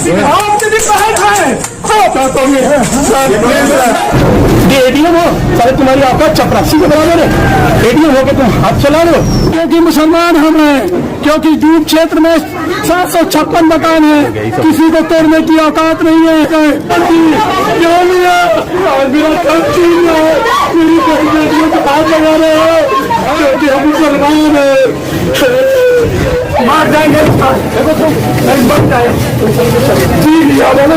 ATM हो सारे तुम्हारी औकात चपरासी के बराबर है। एटीएम हो के तुम हाथ चला लो क्योंकि मुसलमान हम हैं, क्योंकि जूब क्षेत्र में 756 मकान है, किसी को तोड़ने की औकात नहीं है। क्यों लिया मेरा कम छीन लो, मेरी बेटियों को हाथ लगा रहे हो क्योंकि हम मुसलमान हैं। मार जाएंगे देखो तुम बन जाए जी लिया बोलो।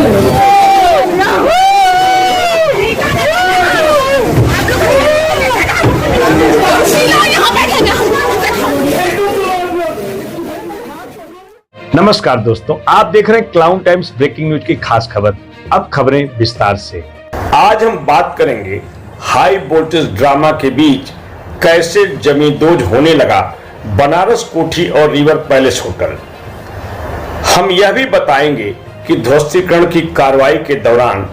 नमस्कार दोस्तों, आप देख रहे हैं क्लाउन टाइम्स ब्रेकिंग न्यूज की खास खबर। अब खबरें विस्तार से। आज हम बात करेंगे हाई वोल्टेज ड्रामा के बीच कैसे जमींदोज होने लगा बनारस कोठी और रिवर पैलेस होटल। हम यह भी बताएंगे कि ध्वस्तीकरण की कार्रवाई के दौरान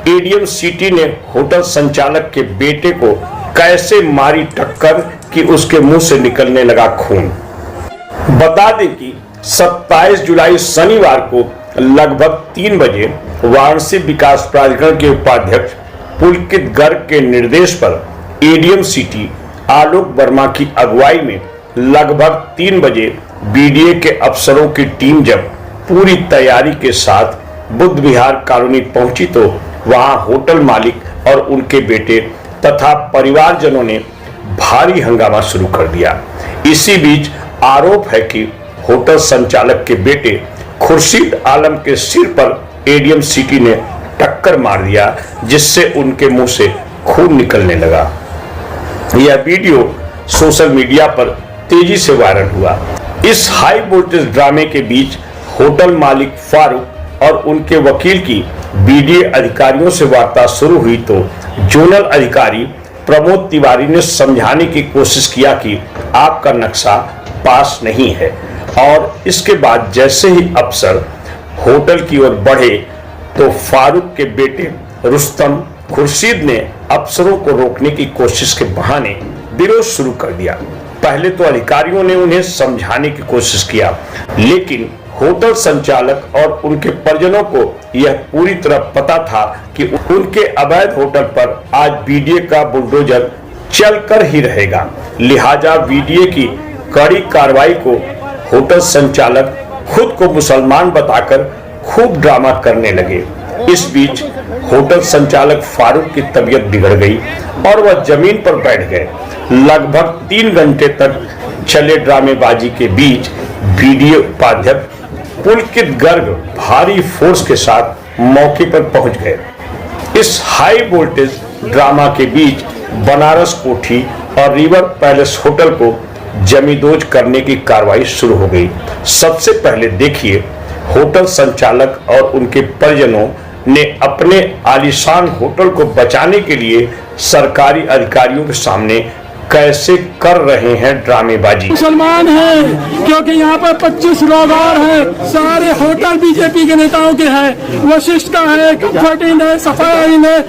एडीएम सिटी ने होटल संचालक के बेटे को कैसे मारी टक्कर कि उसके मुंह से निकलने लगा खून। बता दें कि 27 जुलाई शनिवार को लगभग 3 बजे वाराणसी विकास प्राधिकरण के उपाध्यक्ष पुलकित गर्ग के निर्देश पर एडीएम सिटी आलोक वर्मा की अगुवाई में लगभग 3 बजे बीडीए के अफसरों की टीम जब पूरी तैयारी के साथ बुद्ध विहार कॉलोनी पहुंची तो वहां होटल मालिक और उनके बेटे तथा परिवारजनों ने भारी हंगामा शुरू कर दिया। इसी बीच आरोप है कि होटल संचालक के बेटे खुर्शीद आलम के सिर पर एडीएम सिटी ने टक्कर मार दिया, जिससे उनके मुंह से खून निकलने लगा। यह वीडियो सोशल मीडिया पर तेजी से वायरल हुआ। इस हाई वोल्टेज ड्रामे के बीच होटल मालिक फारूक और उनके वकील की बीडीए अधिकारियों से वार्ता शुरू हुई तो जोनल अधिकारी प्रमोद तिवारी ने समझाने की कोशिश किया कि आपका नक्शा पास नहीं है, और इसके बाद जैसे ही अफसर होटल की ओर बढ़े तो फारूक के बेटे रुस्तम खुर्शीद ने अफसरों को रोकने की कोशिश के बहाने विरोध शुरू कर दिया। पहले तो अधिकारियों ने उन्हें समझाने की कोशिश किया, लेकिन होटल संचालक और उनके परिजनों को यह पूरी तरह पता था कि उनके अवैध होटल पर आज बीडीए का बुलडोजर चलकर ही रहेगा। लिहाजा बीडीए की कड़ी कार्रवाई को होटल संचालक खुद को मुसलमान बताकर खूब ड्रामा करने लगे। इस बीच होटल संचालक फारूक की तबीयत बिगड़ गई और वह जमीन पर बैठ गए। लगभग 3 घंटे तक चले ड्रामेबाजी के बीच बीडीए उपाध्यक्ष पुलकित गर्ग भारी फोर्स के साथ मौके पर पहुंच गए। इस हाई वोल्टेज ड्रामा के बीच बनारस कोठी और रिवर पैलेस होटल को जमींदोज करने की कार्रवाई शुरू हो गई। सबसे पहले देखिए होटल संचालक और उनके परिजनों ने अपने आलीशान होटल को बचाने के लिए सरकारी अधिकारियों के सामने कैसे कर रहे हैं ड्रामेबाजी। मुसलमान हैं क्योंकि यहाँ पर 25 लोग और हैं, सारे होटल बीजेपी के नेताओं के हैं, वशिष्ठ का है, कंफर्टिन है, सफाइन है,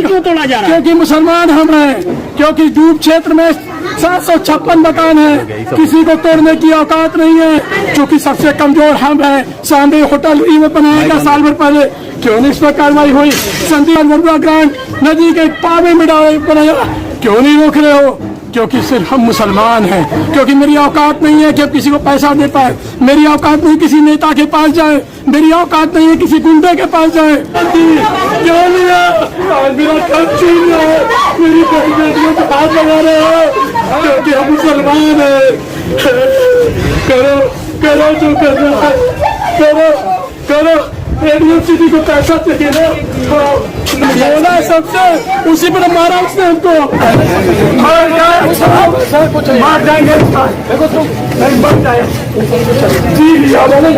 क्यों तोड़ा जा रहा है? क्योंकि मुसलमान हम हैं, क्योंकि जूब क्षेत्र में 756 मकान है, किसी को तोड़ने की औकात नहीं है। क्योंकि सबसे कमजोर हम हैं। सामने होटल बनाया गया साल भर पहले, क्यों नहीं इस पर कार्रवाई हुई? संदीप ग्रांट नदी के पावे में बनाया, क्यों नहीं रोक रहे हो? क्योंकि सिर्फ हम मुसलमान हैं, क्योंकि मेरी औकात नहीं है कि किसी को पैसा दे पाए, मेरी औकात नहीं किसी नेता के पास जाए, मेरी औकात नहीं है किसी गुंडे के पास जाए। क्यों लिया मेरा कम छीन लो, मेरी बेटियों को हाथ लगा रहे हो क्योंकि हम मुसलमान हैं। करो करो जो करना है, करो करो। एडीएम सिटी को पैसा चाहिए ना, सबसे उसी पर मारा उसने हमको। मार जाएंगे देखो तुम बन जाए जी लिया बोलो।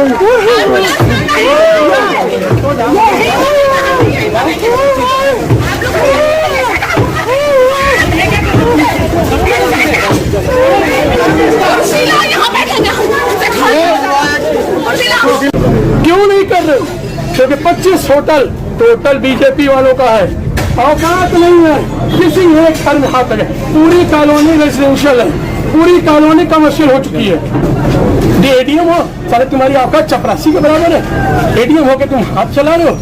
क्यों नहीं कर रहे? क्योंकि 25 होटल टोटल बीजेपी वालों का है। औकात नहीं है किसी एक घर में हाथ लगे। पूरी कॉलोनी रेजिडेंशियल है, पूरी कॉलोनी कमर्शियल हो चुकी है। ये एडीएम हो सारे तुम्हारी औकात चपरासी के बराबर है। एडीएम हो के तुम हाथ चला रहे हो।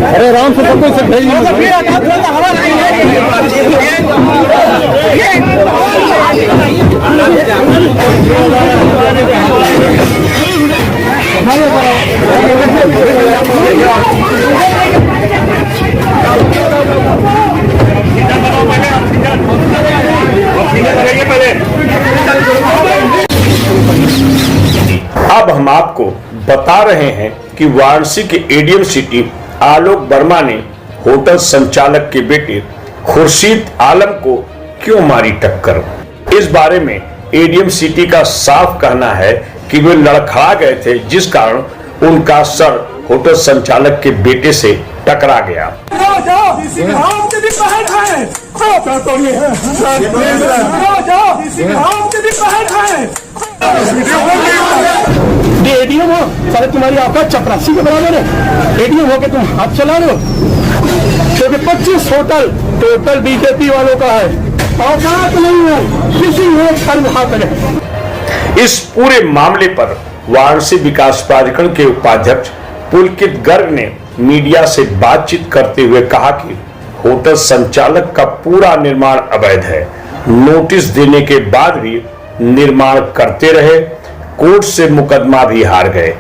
अरे राम से सबको इसे भेज अब हम आपको बता रहे हैं कि वाराणसी के एडीएम सिटी आलोक वर्मा ने होटल संचालक के बेटे खुर्शीद आलम को क्यों मारी टक्कर। इस बारे में एडीएम सिटी का साफ कहना है कि वे लड़खड़ा गए थे, जिस कारण उनका सर होटल संचालक के बेटे से टकरा गया। एडीएम हो सारे तुम्हारी औकात चपरासी के बराबर है। एडीएम हो के तुम हाथ चला रहे हो। क्योंकि 25 होटल टोटल बीजेपी वालों का है। औकात नहीं है किसी एक घर में हाथ लगे। इस पूरे मामले पर वाराणसी विकास प्राधिकरण के उपाध्यक्ष पुलकित गर्ग ने मीडिया से बातचीत करते हुए कहा कि होटल संचालक का पूरा निर्माण अवैध है। नोटिस देने के बाद भी निर्माण करते रहे, कोर्ट से मुकदमा भी हार गए।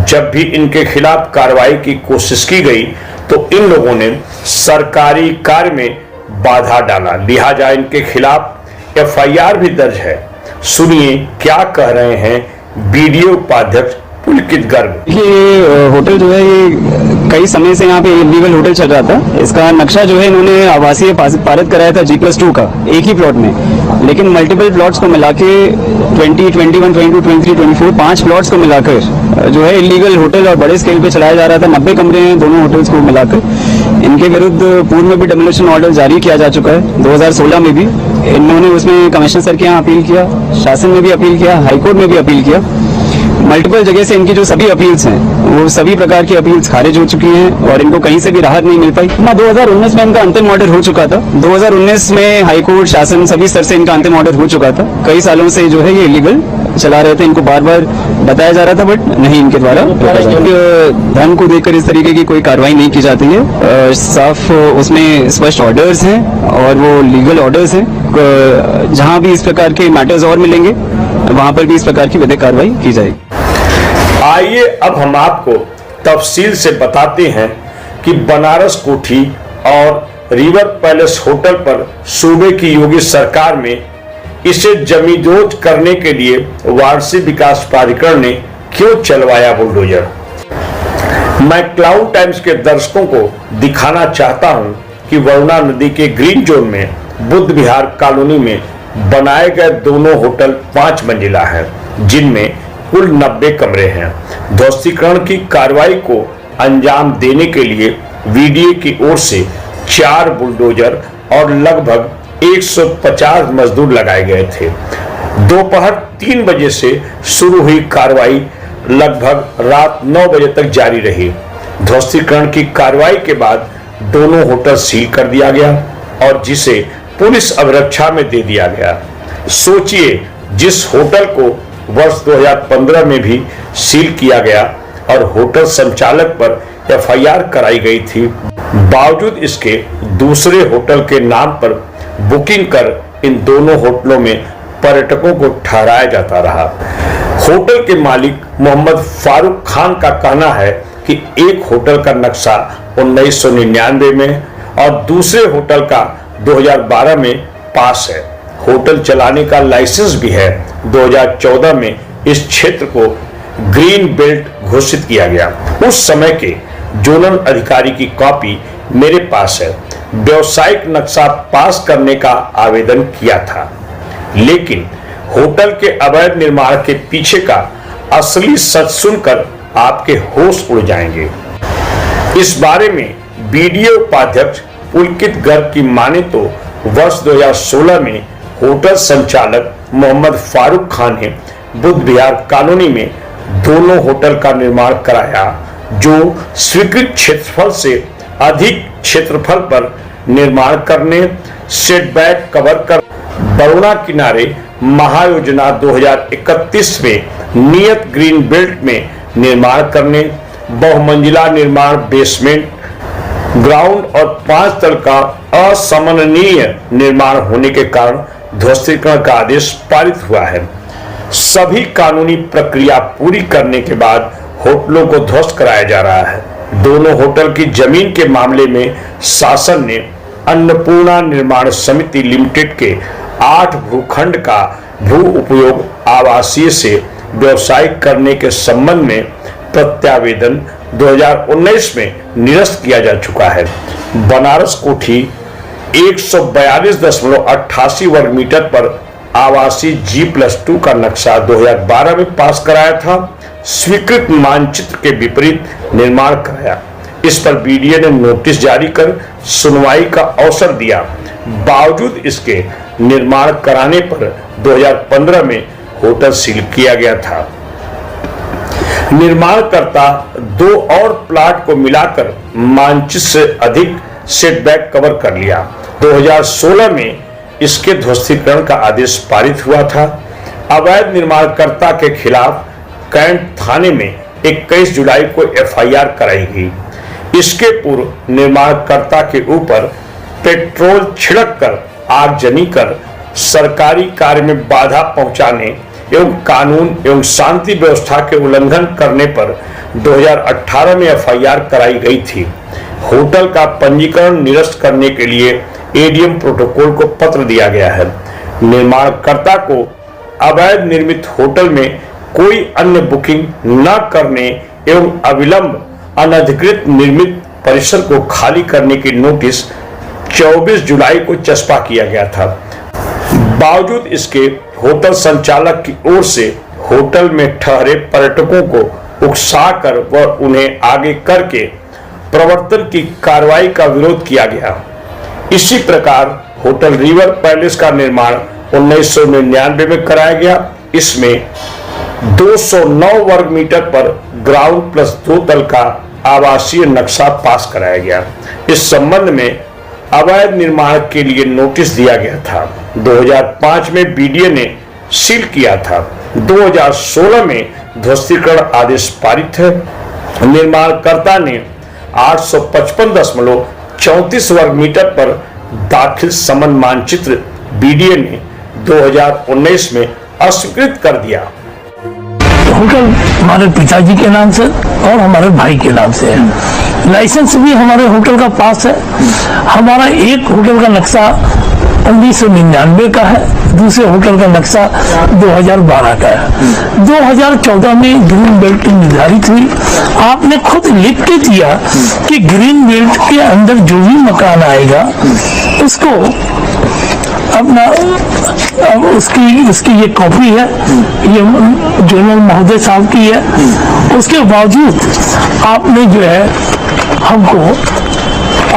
जब भी इनके खिलाफ कार्रवाई की कोशिश की गई तो इन लोगों ने सरकारी कार्य में बाधा डाला, लिहाजा इनके खिलाफ एफआईआर भी दर्ज है। सुनिए क्या कह रहे हैं बीडीओ उपाध्यक्ष पुलकित गर्ग। ये होटल जो है ये कई समय से यहाँ पे इलीगल होटल चल रहा था। इसका नक्शा जो है इन्होंने आवासीय पारित कराया था G+2 का एक ही प्लॉट में, लेकिन मल्टीपल प्लॉट्स को मिला के 20, 21, 22, 23, 24 5 प्लॉट्स को मिलाकर जो है इलीगल होटल और बड़े स्केल पे चलाया जा रहा था। 90 कमरे हैं दोनों होटल्स को मिलाकर। इनके विरुद्ध पूर्व में भी डेमोलिशन ऑर्डर जारी किया जा चुका है 2016 में भी। इन्होंने उसमें कमिश्नर सर के यहाँ अपील किया, शासन में भी अपील किया, हाईकोर्ट में भी अपील किया। मल्टीपल जगह से इनकी जो सभी अपील्स हैं वो सभी प्रकार की अपील्स खारिज हो चुकी हैं और इनको कहीं से भी राहत नहीं मिल पाई। 2019 में इनका अंतिम ऑर्डर हो चुका था। 2019 में हाईकोर्ट, शासन सभी स्तर से इनका अंतिम ऑर्डर हो चुका था। कई सालों से जो है ये इलीगल चला रहे थे, इनको बार बार बताया जा रहा था बट नहीं इनके द्वारा धन को देखकर इस तरीके की कोई कार्रवाई नहीं की जाती है। साफ उसमें स्पष्ट ऑर्डर्स हैं और वो लीगल ऑर्डर्स हैं। जहां भी इस प्रकार के मैटर्स और मिलेंगे वहां पर भी इस प्रकार की विधिक कार्रवाई की जाएगी। आइए अब हम आपको तफसील से बताते हैं कि बनारस कोठी और रिवर पैलेस होटल पर सूबे की योगी सरकार में इसे जमींदोज करने के लिए वाराणसी विकास प्राधिकरण ने क्यों चलवाया बुलडोजर। मैं क्लाउड टाइम्स के दर्शकों को दिखाना चाहता हूं कि वरुणा नदी के ग्रीन जोन में बुद्ध विहार कॉलोनी में बनाए गए दोनों होटल 5 मंजिला हैं, जिनमें कुल 90 कमरे हैं। ध्वस्तीकरण की कार्रवाई को अंजाम देने के लिए वीडीए की ओर से 4 बुलडोजर और लगभग 150 मजदूर लगाए गए थे। दोपहर 3 बजे से शुरू हुई कार्रवाई लगभग रात 9 बजे तक जारी रही। ध्वस्तीकरण की कार्रवाई के बाद दोनों होटल सील कर दिया गया और जिसे पुलिस अभिरक्षा में दे दिया गया। सोचिए, जिस होटल को वर्ष 2015 में भी सील किया गया और होटल संचालक पर एफआईआर कराई गई थी, बावजूद इसके दूसरे होटल के नाम पर बुकिंग कर इन दोनों होटलों में पर्यटकों को ठहराया जाता रहा। होटल के मालिक मोहम्मद फारूक खान का कहना है कि एक होटल का नक्शा 1999 में और दूसरे होटल का 2012 में पास है। होटल चलाने का लाइसेंस भी है। 2014 में इस क्षेत्र को ग्रीन बेल्ट घोषित किया गया। उस समय के जोनल अधिकारी की कॉपी मेरे पास है। व्यवसायिक नक्शा पास करने का आवेदन किया था, लेकिन होटल के अवैध निर्माण के पीछे का असली सच सुनकर आपके होश उड़ जाएंगे। इस बारे में बीडीए उपाध्यक्ष पुलकित गर्ग की माने तो वर्ष 2016 में होटल संचालक मोहम्मद फारूक खान ने बुद्ध विहार कॉलोनी में दोनों होटल का निर्माण कराया, जो स्वीकृत क्षेत्रफल से अधिक क्षेत्रफल पर निर्माण करने, सेटबैक कवर कर बरुणा किनारे महायोजना 2031 में नियत ग्रीन बेल्ट में निर्माण करने, बहुमंजिला निर्माण बेसमेंट, ग्राउंड और 5 तल का असमन्वनीय निर्माण होने के कारण ध्वस्तीकरण का आदेश पारित हुआ है। सभी कानूनी प्रक्रिया पूरी करने के बाद होटलों को ध्वस्त कराया जा रहा है। दोनों होटल की जमीन के मामले में शासन ने अन्नपूर्णा निर्माण समिति लिमिटेड के 8 भूखंड का भू उपयोग आवासीय से व्यवसायिक करने के संबंध में प्रत्यावेदन 2019 में निरस्त किया जा चुका है। बनारस कोठी 142.88 वर्ग मीटर पर आवासीय G+2 का नक्शा 2012 में पास कराया था। स्वीकृत मानचित्र के विपरीत निर्माण कराया। इस पर बीडीए ने नोटिस जारी कर सुनवाई का अवसर दिया। बावजूद इसके निर्माण कराने पर 2015 में होटल सील किया गया था। निर्माणकर्ता 2 और प्लाट को मिलाकर मानचित्र से अधिक सेटबैक कवर कर लिया। 2016 में इसके ध्वस्तीकरण का आदेश पारित हुआ था। अवैध निर्माणकर्ता के खिलाफ कैंट थाने में 21 जुलाई को एफआईआर कराई गई। इसके पूर्व निर्माणकर्ता के ऊपर पेट्रोल छिड़क कर आगजनी कर सरकारी कार्य में बाधा पहुंचाने एवं कानून एवं शांति व्यवस्था के उल्लंघन करने पर 2018 में एफआईआर कराई गई थी। होटल का पंजीकरण निरस्त करने के लिए एडीएम प्रोटोकॉल को पत्र दिया गया है। निर्माणकर्ता को अवैध निर्मित होटल में कोई अन्य बुकिंग न करने एवं अविलंब अनधिकृत निर्मित परिसर को खाली करने की नोटिस 24 जुलाई को चस्पा किया गया था। बावजूद इसके होटल संचालक की ओर से होटल में ठहरे पर्यटकों को उकसाकर व उन्हें आगे करके प्रवर्तन की कार्रवाई का विरोध किया गया। इसी प्रकार होटल रिवर पैलेस का निर्माण 1999 में कराया गया। इसमें 209 वर्ग मीटर पर ग्राउंड प्लस 2 तल का आवासीय नक्शा पास कराया गया। इस संबंध में अवैध निर्माण के लिए नोटिस दिया गया था। 2005 में बीडीए ने सील किया था। 2016 में ध्वस्तीकरण आदेश पारित है। निर्माणकर्ता ने 855.34 वर्ग मीटर पर दाखिल समन मानचित्र बीडीए ने 2019 में अस्वीकृत कर दिया। होटल हमारे पिताजी के नाम से और हमारे भाई के नाम से है। लाइसेंस भी हमारे होटल का पास है। हमारा एक होटल का नक्शा 1999 का है, दूसरे होटल का नक्शा 2012 का है। 2014 में ग्रीन बेल्ट निर्धारित हुई। आपने खुद लिख के दिया कि ग्रीन बेल्ट के अंदर जो भी मकान आएगा उसको अपना उसकी ये कॉपी है, ये जोनल महोदय साहब की है। उसके बावजूद आपने जो है हमको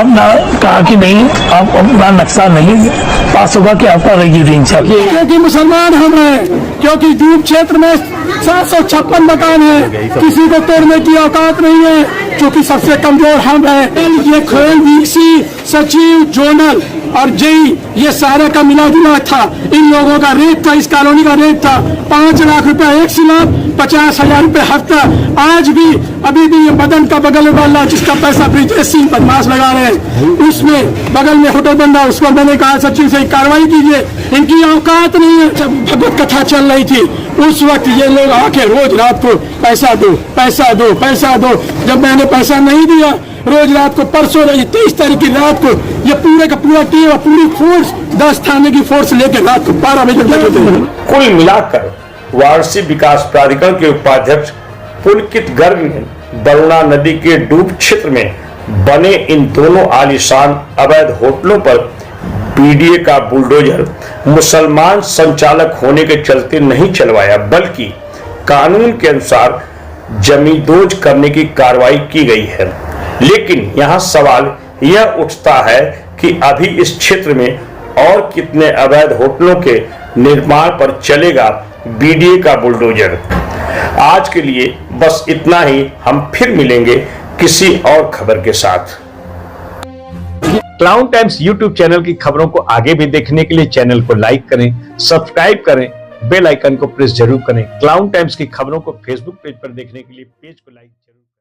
अपना कहा कि नहीं, आप अपना नक्शा नहीं पास होगा कि आपका रेजिडेंशियल। क्योंकि मुसलमान हम हैं, क्योंकि द्वीप क्षेत्र में 756 मकान है, किसी को तोड़ने की औकात नहीं है, क्योंकि सबसे कमजोर हम हैं। ये खेल वीसी सचिव जोनल और जेई ये सारे का मिला जुला था। इन लोगों का रेट था, इस कॉलोनी का रेट था 5 लाख रुपए एक स्लैब, 50,000 रुपए हफ्ता। आज भी अभी भी ये बदन का बगल वाला जिसका पैसा विदेशी बदमाश लगा रहे हैं, उसमें बगल में होटल बन रहा है। उस पर मैंने कहा सचिव से कार्रवाई कीजिए, इनकी औकात नहीं है। जब भगवत कथा चल रही थी उस वक्त ये लोग आके रोज रात को पैसा दो पैसा दो पैसा दो। जब मैंने पैसा नहीं दिया, रोज रात को परसों 23 तारीख की रात को ये पूरे का पूरा टीम और पूरी फोर्स 10 थाने की फोर्स लेकर रात को 12 बजे लगे थे। कुल मिलाकर वाराणसी विकास प्राधिकरण के उपाध्यक्ष पुलकित गर्ग ने वरुणा नदी के डूब क्षेत्र में बने इन दोनों आलीशान अवैध होटलों पर बीडीए का बुलडोजर मुसलमान संचालक होने के चलते नहीं चलवाया, बल्कि कानून के अनुसार जमींदोज करने की कार्रवाई की गई है। लेकिन यहाँ सवाल यह उठता है कि अभी इस क्षेत्र में और कितने अवैध होटलों के निर्माण पर चलेगा बीडीए का बुलडोजर। आज के लिए बस इतना ही, हम फिर मिलेंगे किसी और खबर के साथ। क्लाउन टाइम्स यूट्यूब चैनल की खबरों को आगे भी देखने के लिए चैनल को लाइक करें, सब्सक्राइब करें, बेल आइकन को प्रेस जरूर करें। क्लाउन टाइम्स की खबरों को फेसबुक पेज पर देखने के लिए पेज को लाइक जरूर करें।